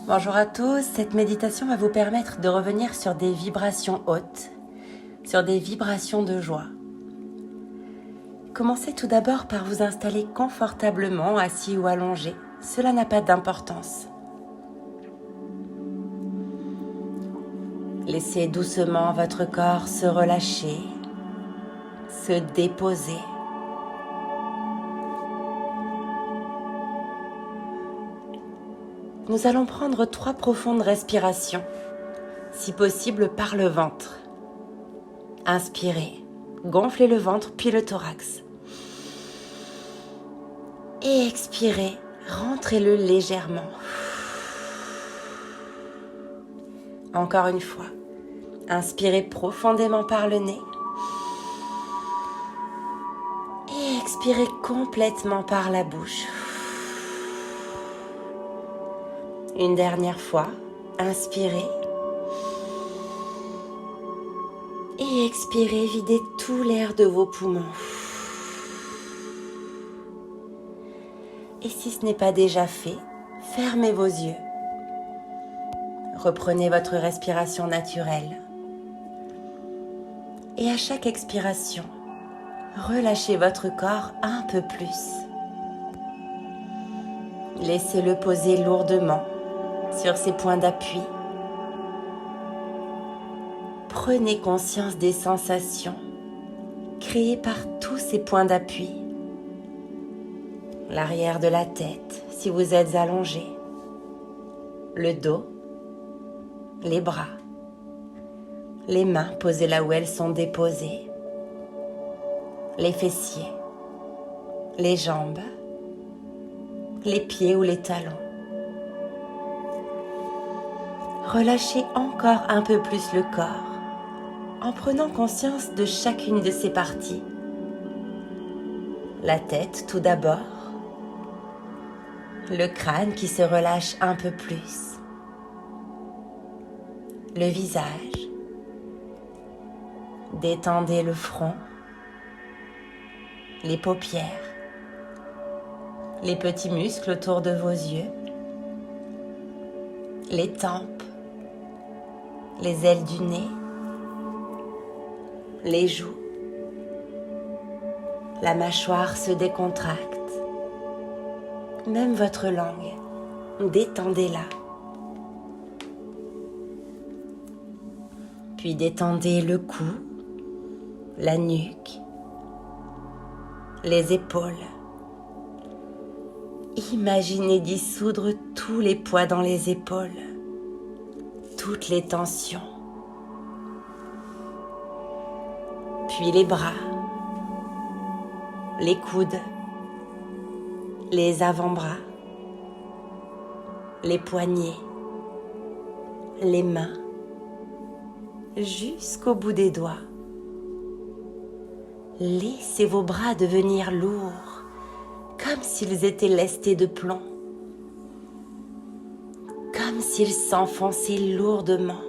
Bonjour à tous, cette méditation va vous permettre de revenir sur des vibrations hautes, sur des vibrations de joie. Commencez tout d'abord par vous installer confortablement, assis ou allongé. Cela n'a pas d'importance. Laissez doucement votre corps se relâcher, se déposer. Nous allons prendre 3 profondes respirations, si possible par le ventre. Inspirez, gonflez le ventre puis le thorax. Et expirez, rentrez-le légèrement. Encore une fois, inspirez profondément par le nez. Et expirez complètement par la bouche. Une dernière fois, inspirez. Et expirez, videz tout l'air de vos poumons. Et si ce n'est pas déjà fait, fermez vos yeux. Reprenez votre respiration naturelle. Et à chaque expiration, relâchez votre corps un peu plus. Laissez-le poser lourdement sur ses points d'appui. Prenez conscience des sensations créées par tous ces points d'appui. L'arrière de la tête, si vous êtes allongé. Le dos, les bras. Les mains posées là où elles sont déposées. Les fessiers. Les jambes. Les pieds ou les talons. Relâchez encore un peu plus le corps en prenant conscience de chacune de ces parties. La tête tout d'abord. Le crâne qui se relâche un peu plus. Le visage. Détendez le front. Les paupières. Les petits muscles autour de vos yeux. Les tempes. Les ailes du nez. Les joues. La mâchoire se décontracte. Même votre langue, détendez-la. Puis détendez le cou, la nuque, les épaules. Imaginez dissoudre tous les poids dans les épaules, toutes les tensions. Puis les bras, les coudes, les avant-bras, les poignets, les mains, jusqu'au bout des doigts. Laissez vos bras devenir lourds, comme s'ils étaient lestés de plomb, comme s'ils s'enfonçaient lourdement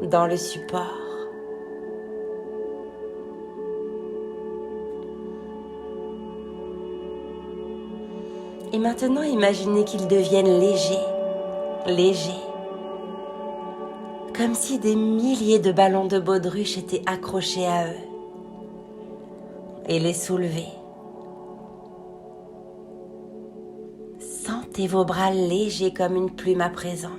dans le support. Et maintenant, imaginez qu'ils deviennent légers, comme si des milliers de ballons de baudruche étaient accrochés à eux. Et les soulevez. Sentez vos bras légers comme une plume à présent.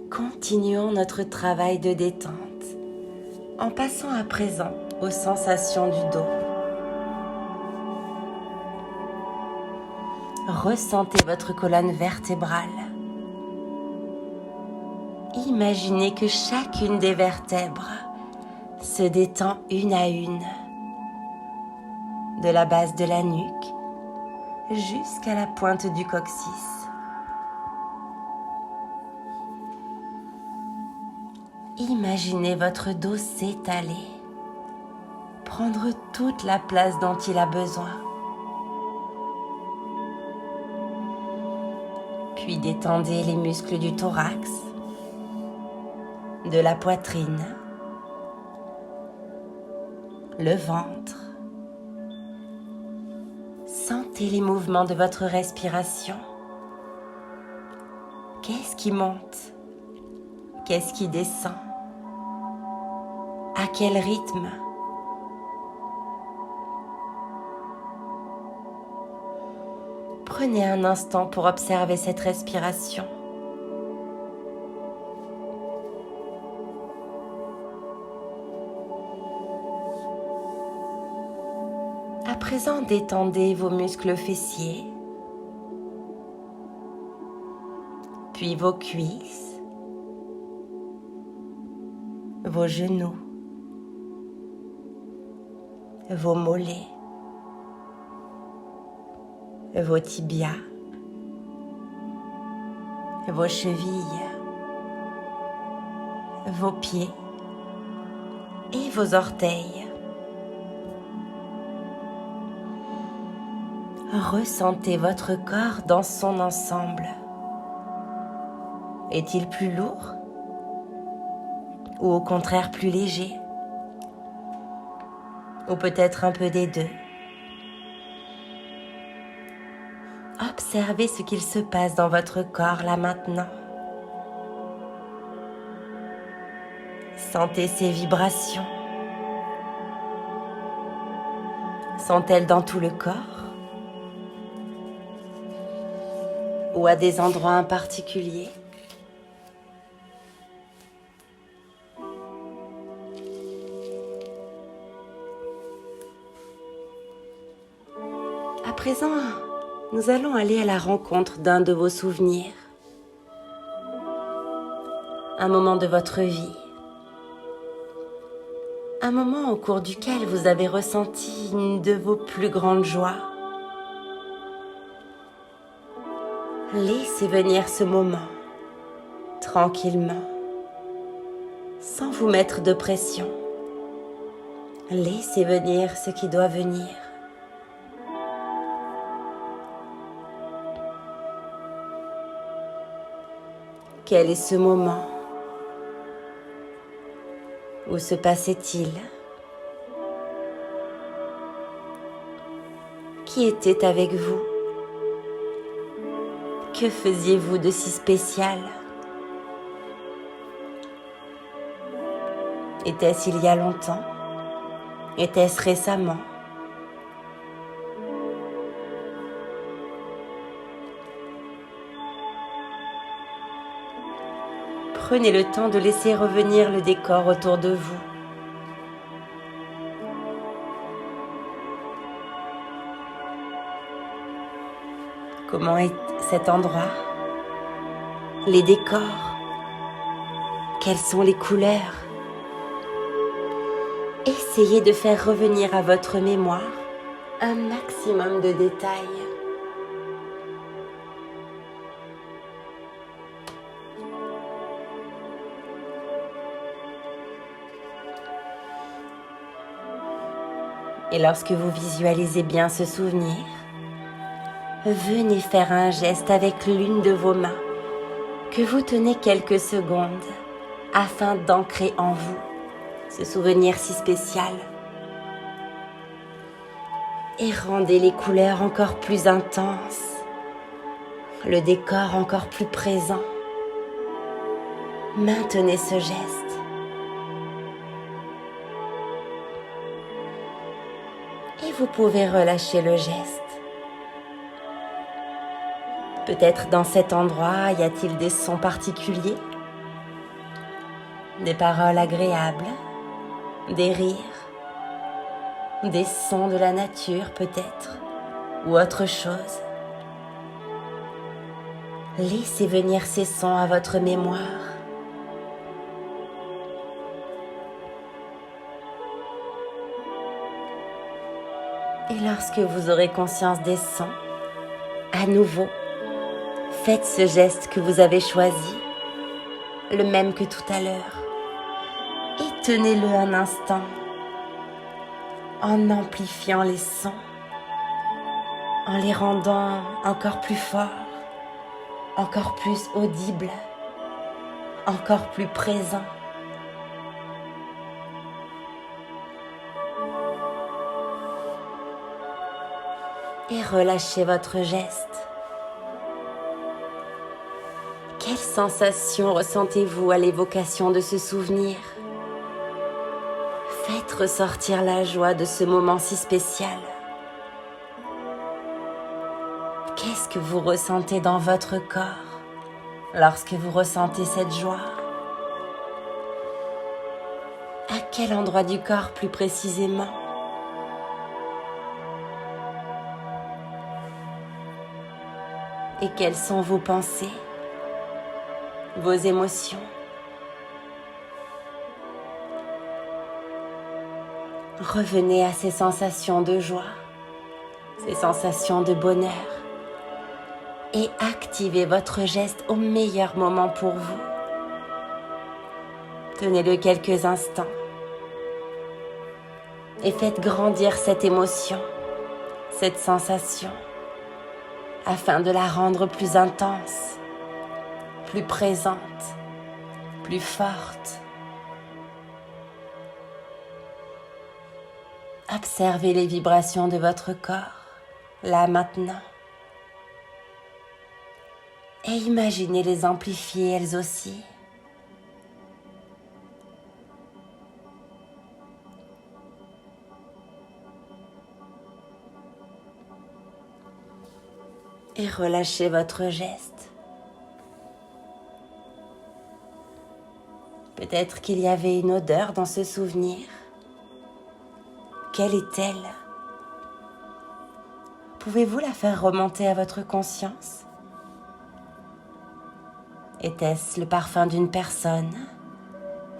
Continuons notre travail de détente en passant à présent aux sensations du dos. Ressentez votre colonne vertébrale. Imaginez que chacune des vertèbres se détend une à une, de la base de la nuque jusqu'à la pointe du coccyx. Imaginez votre dos s'étaler, prendre toute la place dont il a besoin. Puis détendez les muscles du thorax, de la poitrine, le ventre, Sentez les mouvements de votre respiration. Qu'est-ce qui monte? Qu'est-ce qui descend? À quel rythme? Prenez un instant pour observer cette respiration. À présent, détendez vos muscles fessiers, puis vos cuisses, vos genoux, vos mollets, vos tibias, vos chevilles, vos pieds et vos orteils. Ressentez votre corps dans son ensemble. Est-il plus lourd ou au contraire plus léger? Ou peut-être un peu des deux? Observez ce qu'il se passe dans votre corps là maintenant. Sentez ces vibrations. Sont-elles dans tout le corps? Ou à des endroits en particulier? À présent, nous allons aller à la rencontre d'un de vos souvenirs. Un moment de votre vie. Un moment au cours duquel vous avez ressenti une de vos plus grandes joies. Laissez venir ce moment, tranquillement, sans vous mettre de pression. Laissez venir ce qui doit venir. Quel est ce moment? Où se passait-il? Qui était avec vous? Que faisiez-vous de si spécial? Était-ce il y a longtemps? Était-ce récemment? Prenez le temps de laisser revenir le décor autour de vous. Comment est cet endroit? Les décors? Quelles sont les couleurs? Essayez de faire revenir à votre mémoire un maximum de détails. Et lorsque vous visualisez bien ce souvenir, venez faire un geste avec l'une de vos mains que vous tenez quelques secondes afin d'ancrer en vous ce souvenir si spécial. Et rendez les couleurs encore plus intenses, le décor encore plus présent. Maintenez ce geste. Et vous pouvez relâcher le geste. Peut-être dans cet endroit, y a-t-il des sons particuliers? Des paroles agréables? Des rires? Des sons de la nature peut-être? Ou autre chose? Laissez venir ces sons à votre mémoire. Et lorsque vous aurez conscience des sons, à nouveau, faites ce geste que vous avez choisi, le même que tout à l'heure, et tenez-le un instant en amplifiant les sons, en les rendant encore plus forts, encore plus audibles, encore plus présents. et relâchez votre geste. Quelle sensation ressentez-vous à l'évocation de ce souvenir? Faites ressortir la joie de ce moment si spécial. Qu'est-ce que vous ressentez dans votre corps lorsque vous ressentez cette joie? À quel endroit du corps plus précisément? Et quelles sont vos pensées, vos émotions? Revenez à ces sensations de joie, ces sensations de bonheur et activez votre geste au meilleur moment pour vous. Tenez-le quelques instants et faites grandir cette émotion, cette sensation, afin de la rendre plus intense, plus présente, plus forte. Observez les vibrations de votre corps, là maintenant. Et imaginez les amplifier elles aussi. Et relâchez votre geste. Peut-être qu'il y avait une odeur dans ce souvenir. Quelle est-elle? Pouvez-vous la faire remonter à votre conscience? Était-ce le parfum d'une personne,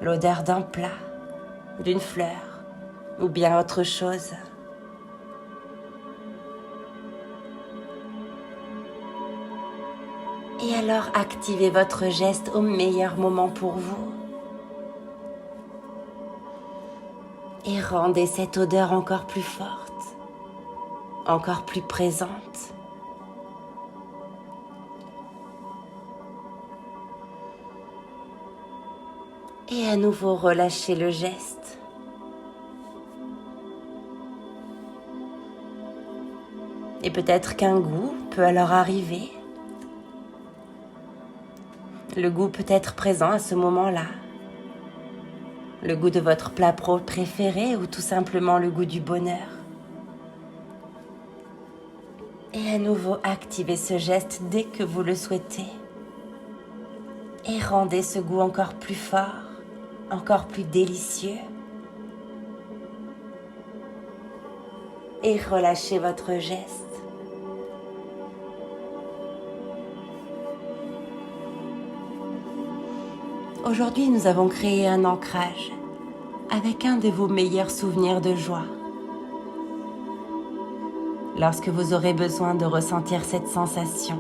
l'odeur d'un plat, d'une fleur ou bien autre chose? Et alors activez votre geste au meilleur moment pour vous. Et rendez cette odeur encore plus forte, encore plus présente. Et à nouveau relâchez le geste. Et peut-être qu'un goût peut alors arriver. Le goût peut être présent à ce moment-là. Le goût de votre plat préféré ou tout simplement le goût du bonheur. Et à nouveau activez ce geste dès que vous le souhaitez. Et rendez ce goût encore plus fort, encore plus délicieux. Et relâchez votre geste. Aujourd'hui, nous avons créé un ancrage avec un de vos meilleurs souvenirs de joie. Lorsque vous aurez besoin de ressentir cette sensation,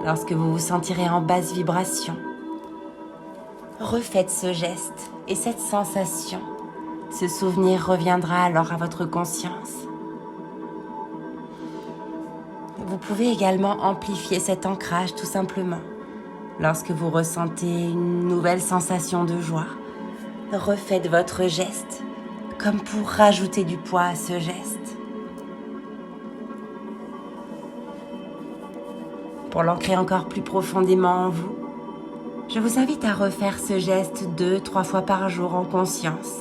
lorsque vous vous sentirez en basse vibration, refaites ce geste et cette sensation, ce souvenir reviendra alors à votre conscience. Vous pouvez également amplifier cet ancrage tout simplement. Lorsque vous ressentez une nouvelle sensation de joie, refaites votre geste comme pour rajouter du poids à ce geste. Pour l'ancrer encore plus profondément en vous, je vous invite à refaire ce geste 2-3 fois par jour en conscience,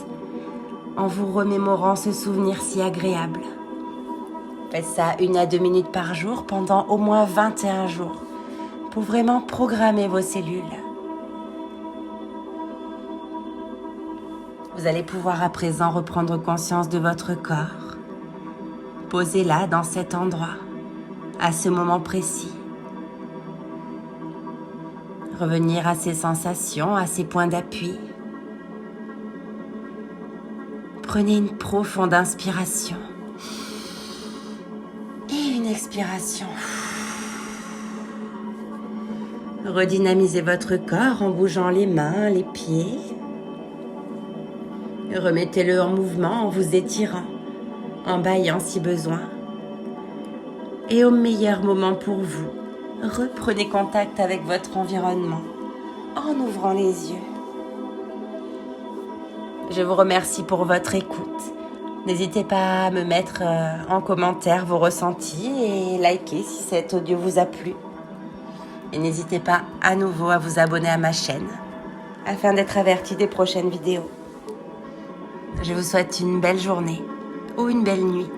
en vous remémorant ce souvenir si agréable. Faites ça 1 à 2 minutes par jour pendant au moins 21 jours. Pour vraiment programmer vos cellules. Vous allez pouvoir à présent reprendre conscience de votre corps. Posez-la dans cet endroit, à ce moment précis. Revenir à ces sensations, à ces points d'appui. Prenez une profonde inspiration et une expiration. Redynamisez votre corps en bougeant les mains, les pieds. Remettez-le en mouvement en vous étirant, en bâillant si besoin. Et au meilleur moment pour vous, reprenez contact avec votre environnement en ouvrant les yeux. Je vous remercie pour votre écoute. N'hésitez pas à me mettre en commentaire vos ressentis et liker si cet audio vous a plu. Et n'hésitez pas à nouveau à vous abonner à ma chaîne afin d'être averti des prochaines vidéos. Je vous souhaite une belle journée ou une belle nuit.